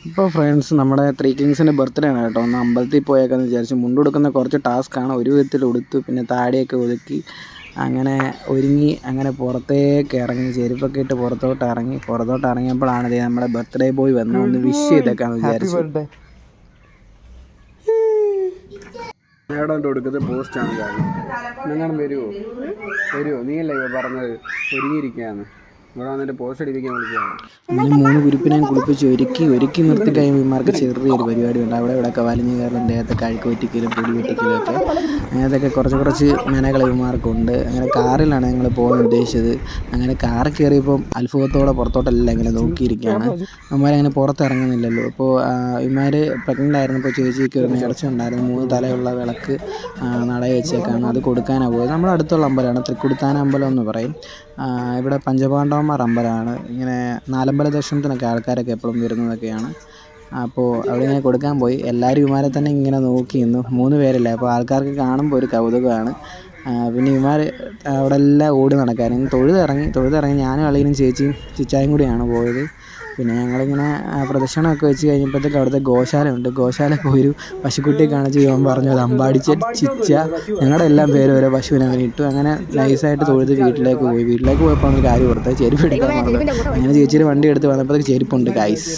ഇപ്പോൾ ഫ്രണ്ട്സ് നമ്മുടെ three കിങ്സിൻ്റെ birthday ആണ് കേട്ടോ. ഒന്ന് അമ്പലത്തിൽ പോയേക്കാന്ന് വിചാരിച്ചു. മുണ്ടുടുക്കുന്ന കുറച്ച് ടാസ്ക്കാണ്. ഒരു വിധത്തിൽ ഉടുത്തു, പിന്നെ താടിയൊക്കെ ഒതുക്കി അങ്ങനെ ഒരുങ്ങി അങ്ങനെ പുറത്തേക്ക് ഇറങ്ങി, ചെരുപ്പൊക്കെ ഇട്ട് പുറത്തോട്ട് ഇറങ്ങിയപ്പോഴാണ് ദേ നമ്മുടെ ബർത്ത്ഡേ ബോയ് വന്ന് ഒന്ന് വിഷ് ചെയ്തേക്കാന്ന് വിചാരിച്ചു. മേഡം കൊടുക്കുന്ന പോസ്റ്റാണ് കാരണം നിങ്ങൾ വരുമോ നീയല്ലേ പറഞ്ഞത് ഒരുങ്ങിയിരിക്കുകയാണ് ഇവിടെ വന്നിട്ട് പോസ്റ്റ് അടിപ്പിക്കാൻ വിളിക്കുകയാണ്. അങ്ങനെ 3 ഗ്രൂപ്പിനെയും കുളിപ്പിച്ച് ഒരുക്കി നിർത്തി കഴിയുമ്പോൾ ഇമാർക്ക് ചെറിയൊരു പരിപാടിയുണ്ട്. ഇവിടെയൊക്കെ വലിഞ്ഞു കയറലും ദേഹത്തൊക്കെ അഴുക്ക് പറ്റിക്കലും പൊടി വെട്ടിക്കലും ഒക്കെ അങ്ങനത്തൊക്കെ കുറച്ച് മെനകൾ ഇമാർക്കുണ്ട്. അങ്ങനെ കാറിലാണ് ഞങ്ങൾ പോകാൻ ഉദ്ദേശിച്ചത്. അങ്ങനെ കാറിൽ കയറിയപ്പം അത്ഭുതത്തോടെ പുറത്തോട്ടെല്ലാം ഇങ്ങനെ നോക്കിയിരിക്കുകയാണ്. അമ്മമാരങ്ങനെ പുറത്തിറങ്ങുന്നില്ലല്ലോ. അപ്പോൾ ഇമാർ പ്രഗ്നൻ്റ് ആയിരുന്നപ്പോൾ ചേച്ചിക്ക് ഒരു നേർച്ചയുണ്ടായിരുന്നു. 3 തലയുള്ള വിളക്ക് നടയിൽ വെച്ചേക്കാണ്. അത് കൊടുക്കാനാണ് പോയത്. നമ്മുടെ അടുത്തുള്ള അമ്പലമാണ്, തൃക്കുടുത്താന അമ്പലം എന്ന് പറയും. ഇവിടെ പഞ്ചപാണ്ഡവന്മാർ അമ്പലമാണ്. ഇങ്ങനെ നാലമ്പല ദർശനത്തിനൊക്കെ ആൾക്കാരൊക്കെ എപ്പോഴും വരുന്നതൊക്കെയാണ്. അപ്പോൾ അവിടെ ഇങ്ങനെ കൊടുക്കാൻ പോയി. എല്ലാവരും ഇവന്മാരെ തന്നെ ഇങ്ങനെ നോക്കി നിന്നു. 3 പേരല്ലേ, അപ്പോൾ ആൾക്കാർക്ക് കാണുമ്പോൾ ഒരു കൗതുകമാണ്. പിന്നെ ഇവന്മാർ അവിടെ എല്ലാം ഓടി നടക്കാനും തൊഴുതിറങ്ങി ഞാനും അളിയനും ചേച്ചിയും ചിച്ചായും കൂടിയാണ് പോയത്. പിന്നെ ഞങ്ങളിങ്ങനെ പ്രദക്ഷിണമൊക്കെ വെച്ച് കഴിഞ്ഞപ്പോഴത്തേക്ക് അവിടുത്തെ ഗോശാലയുണ്ട്. ഗോശാല പോയൊരു പശുക്കുട്ടിയെ കാണിച്ച് ഇവൻ പറഞ്ഞു അത് അമ്പാടിച്ച ചിച്ച. ഞങ്ങളുടെ എല്ലാം പേര് ഓരോ പശുവിനെ അവൻ ഇട്ടു. അങ്ങനെ നൈസായിട്ട് തൊഴുത് വീട്ടിലേക്ക് പോയപ്പോൾ ഒരു കാര്യം കൊടുത്തത് ചെരുപ്പ് എടുക്കാൻ മറന്നു. അങ്ങനെ ചേച്ചിയുടെ വണ്ടി എടുത്ത് വന്നപ്പോഴത്തേക്ക് ചെരുപ്പുണ്ട് ഗൈസ്.